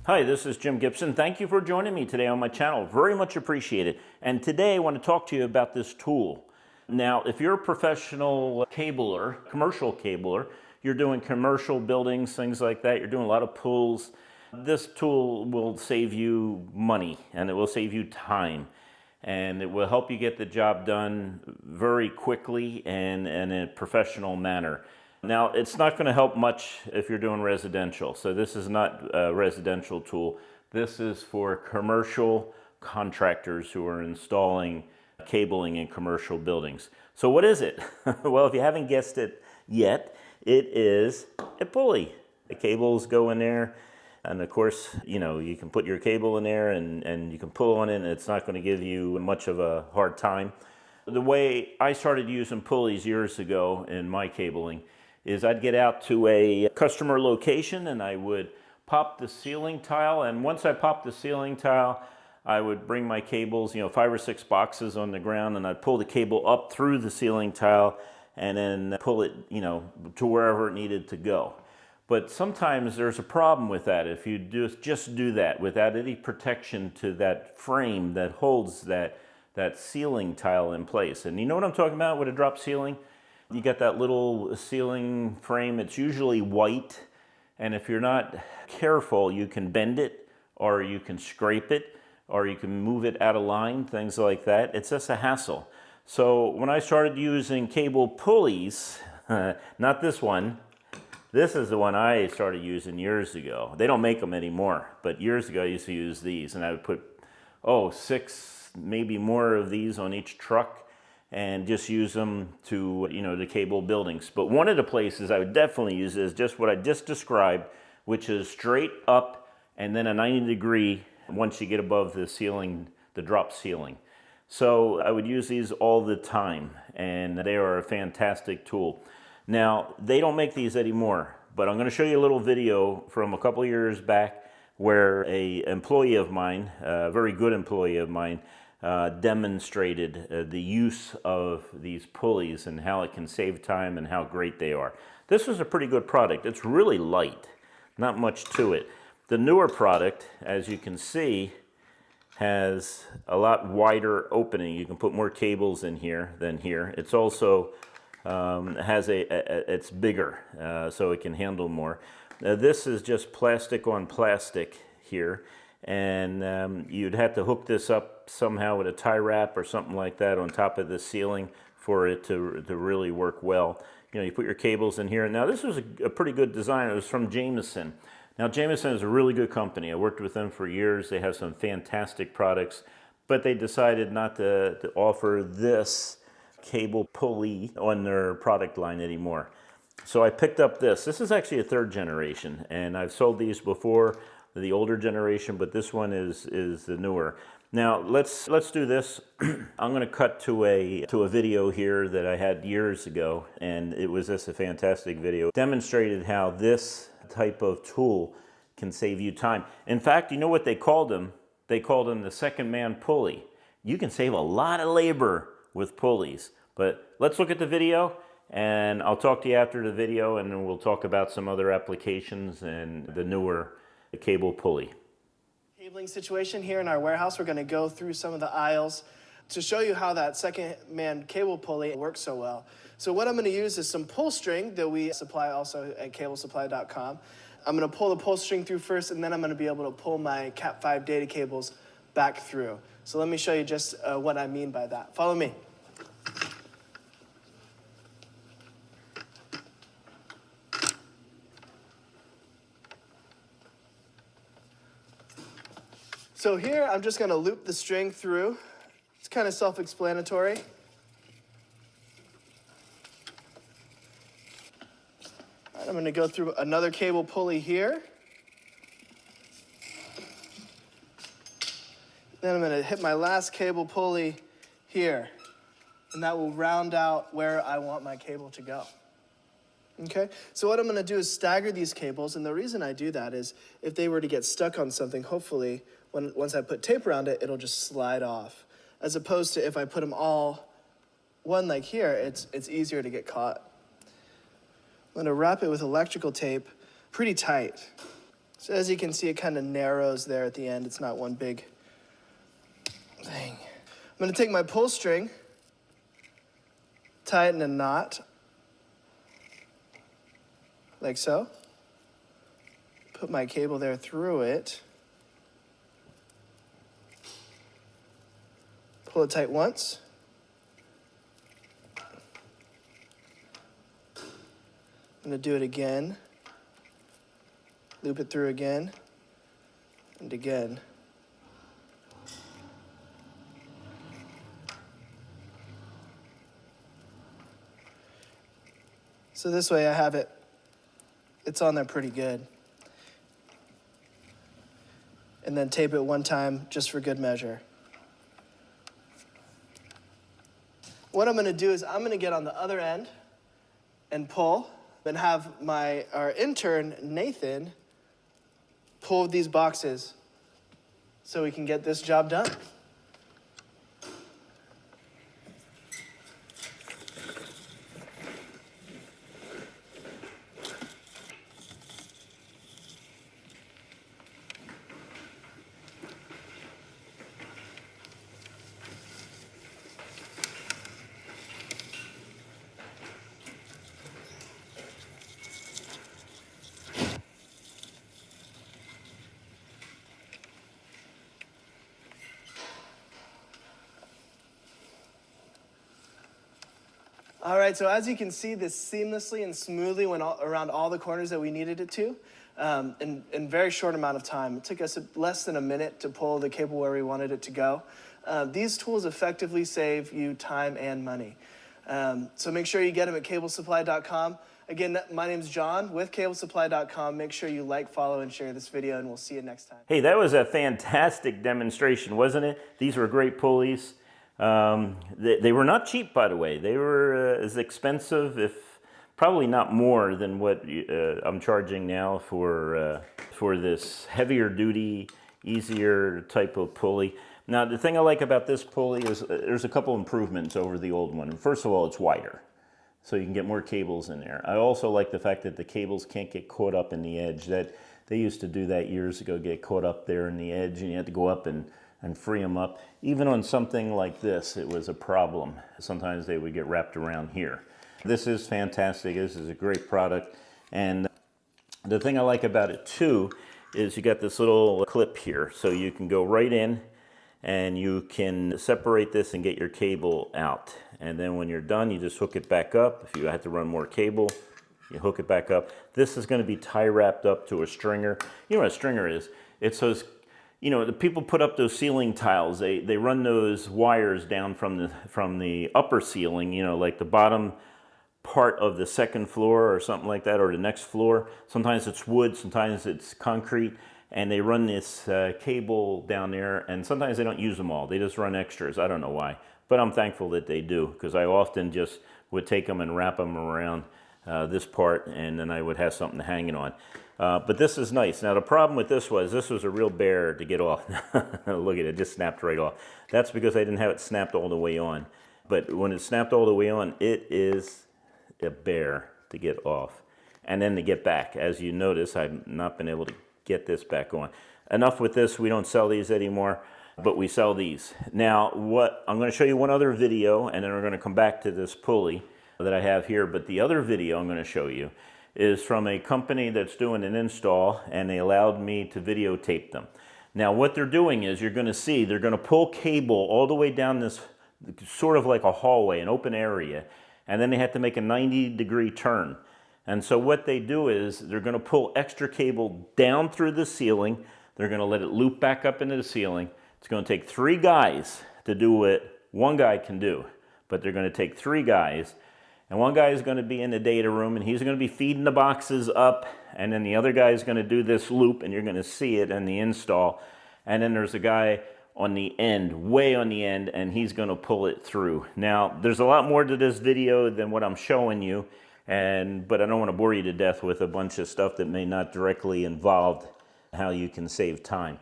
Hi, this is Jim Gibson. Thank you for joining me today on my channel. Very much appreciated. And today I want to talk to you about this tool. Now, if you're a professional cabler, commercial cabler, you're doing commercial buildings, things like that, you're doing a lot of pulls, this tool will save you money and it will save you time. And it will help you get the job done very quickly and in a professional manner. Now, it's not going to help much if you're doing residential. So this is not a residential tool. This is for commercial contractors who are installing cabling in commercial buildings. So what is it? Well, if you haven't guessed it yet, it is a pulley. The cables go in there. And of course, you can put your cable in there and you can pull on it and it's not going to give you much of a hard time. The way I started using pulleys years ago in my cabling is I'd get out to a customer location and I would pop the ceiling tile, and once I popped the ceiling tile, I would bring my cables, 5 or 6 boxes on the ground, and I'd pull the cable up through the ceiling tile and then pull it, to wherever it needed to go. But sometimes there's a problem with that if you just do that without any protection to that frame that holds that ceiling tile in place. And you know what I'm talking about with a drop ceiling? You got that little ceiling frame, it's usually white, and if you're not careful, you can bend it, or you can scrape it, or you can move it out of line, things like that. It's just a hassle. So when I started using cable pulleys, not this one, this is the one I started using years ago. They don't make them anymore, but years ago I used to use these, and I would put, 6, maybe more of these on each truck, and just use them to, the cable buildings. But one of the places I would definitely use is just what I just described, which is straight up and then a 90-degree once you get above the ceiling, the drop ceiling. So I would use these all the time, and they are a fantastic tool. Now, they don't make these anymore, but I'm going to show you a little video from a couple years back where an employee of mine, a very good employee of mine, demonstrated the use of these pulleys and how it can save time and how great they are. This was a pretty good product. It's really light, not much to it. The newer product, as you can see, has a lot wider opening. You can put more cables in here than here. It's also it's bigger, so it can handle more. This is just plastic on plastic here, and you'd have to hook this up somehow with a tie wrap or something like that on top of the ceiling for it to really work well. You put your cables in here. Now this was a pretty good design. It was from Jameson. Now Jameson is a really good company. I worked with them for years. They have some fantastic products, but they decided not to offer this cable pulley on their product line anymore. So I picked up this. This is actually a 3rd generation, and I've sold these before, the older generation, but this one is the newer. Now let's do this. I'm going to cut to a video here that I had years ago, and it was just a fantastic video. It demonstrated how this type of tool can save you time. In fact, you know what they called them? They called them the second man pulley. You can save a lot of labor with pulleys. But let's look at the video, and I'll talk to you after the video, and then we'll talk about some other applications and the newer cable pulley. Cabling situation here in our warehouse. We're going to go through some of the aisles to show you how that second man cable pulley works so well. So what I'm going to use is some pull string that we supply also at CableSupply.com. I'm going to pull the pull string through first, and then I'm going to be able to pull my Cat 5 data cables back through. So let me show you just what I mean by that. Follow me. So here, I'm just going to loop the string through. It's kind of self-explanatory. All right, I'm going to go through another cable pulley here. Then I'm going to hit my last cable pulley here. And that will round out where I want my cable to go. Okay, so what I'm going to do is stagger these cables, and the reason I do that is if they were to get stuck on something, hopefully, once I put tape around it, it'll just slide off. As opposed to if I put them all one like here, it's easier to get caught. I'm going to wrap it with electrical tape pretty tight. So as you can see, it kind of narrows there at the end. It's not one big thing. I'm going to take my pull string, tie it in a knot, like so. Put my cable there through it. Pull it tight once. I'm going to do it again. Loop it through again and again. So this way I have it, it's on there pretty good. And then tape it one time just for good measure. What I'm gonna do is I'm gonna get on the other end and pull, then have our intern, Nathan, pull these boxes so we can get this job done. All right, so as you can see, this seamlessly and smoothly went around all the corners that we needed it to in a very short amount of time. It took us less than a minute to pull the cable where we wanted it to go. These tools effectively save you time and money. So make sure you get them at CableSupply.com. Again, my name's John with CableSupply.com. Make sure you like, follow, and share this video, and we'll see you next time. Hey, that was a fantastic demonstration, wasn't it? These were great pulleys. They were not cheap, by the way. They were as expensive, if probably not more than what I'm charging now for this heavier duty, easier type of pulley. Now, the thing I like about this pulley is there's a couple improvements over the old one. First of all, it's wider, so you can get more cables in there. I also like the fact that the cables can't get caught up in the edge. That they used to do that years ago, get caught up there in the edge, and you had to go up and free them up. Even on something like this, it was a problem. Sometimes they would get wrapped around here. This is fantastic. This is a great product. And the thing I like about it too is you got this little clip here. So you can go right in and you can separate this and get your cable out. And then when you're done, you just hook it back up. If you have to run more cable, you hook it back up. This is going to be tie wrapped up to a stringer. You know what a stringer is? It's those, you know, the people put up those ceiling tiles. They run those wires down from the upper ceiling, you know, like the bottom part of the second floor or something like that, or the next floor. Sometimes it's wood, sometimes it's concrete, and they run this cable down there, and sometimes they don't use them all. They just run extras. I don't know why, but I'm thankful that they do, because I often just would take them and wrap them around this part, and then I would have something hanging on. But this is nice. Now the problem with this was a real bear to get off. Look at it, just snapped right off. That's because I didn't have it snapped all the way on. But when it's snapped all the way on, it is a bear to get off. And then to get back. As you notice, I've not been able to get this back on. Enough with this, we don't sell these anymore, but we sell these. Now, I'm going to show you one other video, and then we're going to come back to this pulley that I have here. But the other video I'm going to show you is from a company that's doing an install, and they allowed me to videotape them. Now what they're doing is, you're going to see, they're going to pull cable all the way down this sort of like a hallway, an open area, and then they have to make a 90-degree turn. And so what they do is, they're going to pull extra cable down through the ceiling, they're going to let it loop back up into the ceiling. It's going to take 3 guys to do what one guy can do, but they're going to take 3 guys. And one guy is going to be in the data room, and he's going to be feeding the boxes up, and then the other guy is going to do this loop, and you're going to see it in the install. And then there's a guy on the end, way on the end, and he's going to pull it through. Now, there's a lot more to this video than what I'm showing you, but I don't want to bore you to death with a bunch of stuff that may not directly involve how you can save time.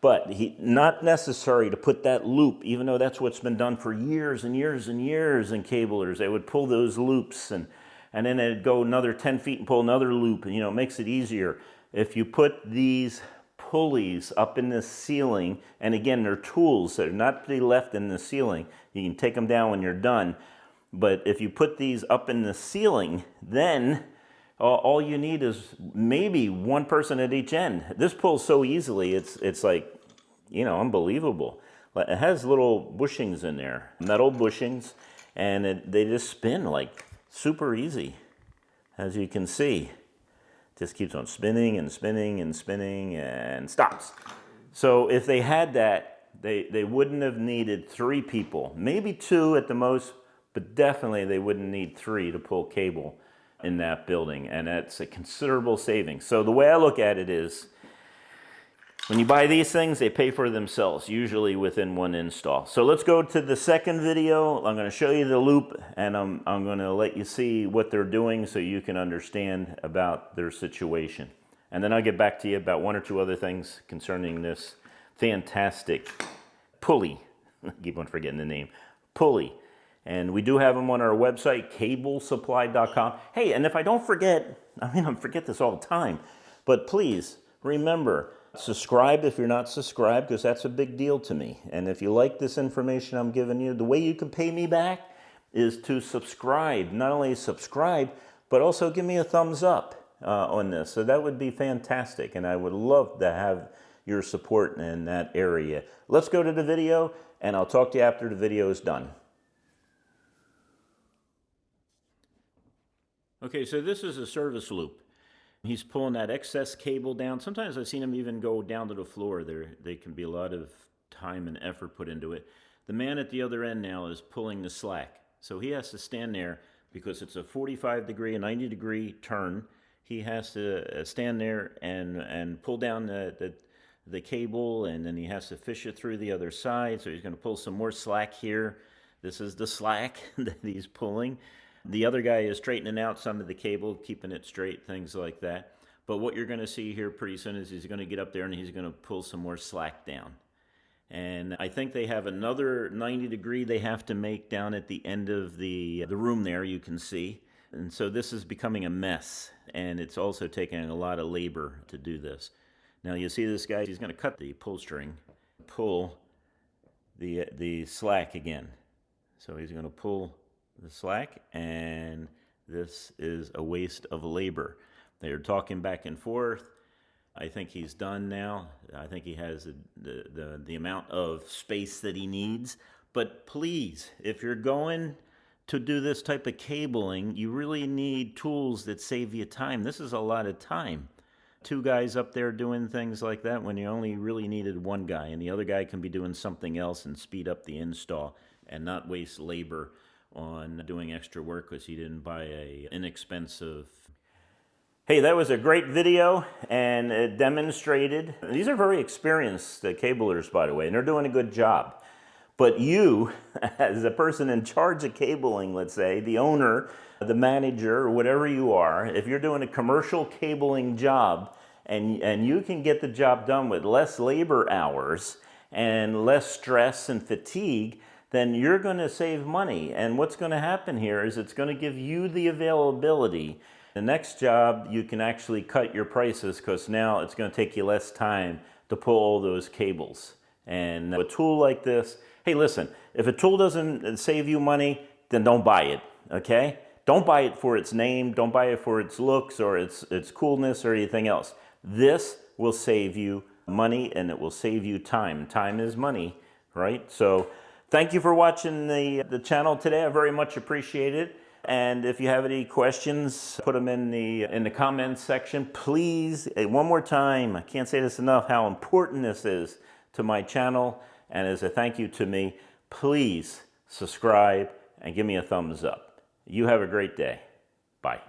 But not necessary to put that loop, even though that's what's been done for years and years and years in cablers. They would pull those loops, and and then it'd go another 10 feet and pull another loop, and it makes it easier. If you put these pulleys up in the ceiling, and again, they're tools, they're not to be left in the ceiling. You can take them down when you're done. But if you put these up in the ceiling, then all you need is maybe one person at each end. This pulls so easily, it's like, unbelievable. It has little bushings in there, metal bushings, and they just spin like super easy, as you can see. Just keeps on spinning and spinning and spinning and stops. So if they had that, they wouldn't have needed 3 people, maybe 2 at the most, but definitely they wouldn't need 3 to pull cable in that building, and that's a considerable savings. So the way I look at it is, when you buy these things, they pay for themselves, usually within one install. So let's go to the second video. I'm going to show you the loop, and I'm going to let you see what they're doing so you can understand about their situation. And then I'll get back to you about 1 or 2 other things concerning this fantastic pulley. I keep on forgetting the name. Pulley. And we do have them on our website, CableSupply.com. Hey, and if I don't forget, I forget this all the time, but please remember, subscribe if you're not subscribed, because that's a big deal to me. And if you like this information I'm giving you, the way you can pay me back is to subscribe. Not only subscribe, but also give me a thumbs up on this. So that would be fantastic, and I would love to have your support in that area. Let's go to the video, and I'll talk to you after the video is done. Okay, so this is a service loop. He's pulling that excess cable down. Sometimes I've seen him even go down to the floor. They can be a lot of time and effort put into it. The man at the other end now is pulling the slack. So he has to stand there because it's a 45-degree, a 90-degree turn. He has to stand there and pull down the cable, and then he has to fish it through the other side. So he's going to pull some more slack here. This is the slack that he's pulling. The other guy is straightening out some of the cable, keeping it straight, things like that. But what you're going to see here pretty soon is he's going to get up there and he's going to pull some more slack down. And I think they have another 90-degree they have to make down at the end of the room there, you can see. And so this is becoming a mess, and it's also taking a lot of labor to do this. Now you see this guy, he's going to cut the pull string, pull the slack again. So he's going to pull the slack, and this is a waste of labor. They're talking back and forth. I think he's done now. I think he has the amount of space that he needs. But please, if you're going to do this type of cabling, you really need tools that save you time. This is a lot of time. 2 guys up there doing things like that when you only really needed 1 guy, and the other guy can be doing something else and speed up the install and not waste labor on doing extra work because he didn't buy a inexpensive. Hey, that was a great video, and it demonstrated. These are very experienced cablers, by the way, and they're doing a good job. But you, as a person in charge of cabling, let's say, the owner, the manager, or whatever you are, if you're doing a commercial cabling job and you can get the job done with less labor hours and less stress and fatigue, then you're going to save money. And what's going to happen here is it's going to give you the availability. The next job, you can actually cut your prices because now it's going to take you less time to pull all those cables. And a tool like this, hey, listen, if a tool doesn't save you money, then don't buy it, okay? Don't buy it for its name. Don't buy it for its looks or its coolness or anything else. This will save you money, and it will save you time. Time is money, right? So thank you for watching the channel today. I very much appreciate it. And if you have any questions, put them in the comments section. Please, one more time, I can't say this enough, how important this is to my channel. And as a thank you to me, please subscribe and give me a thumbs up. You have a great day. Bye.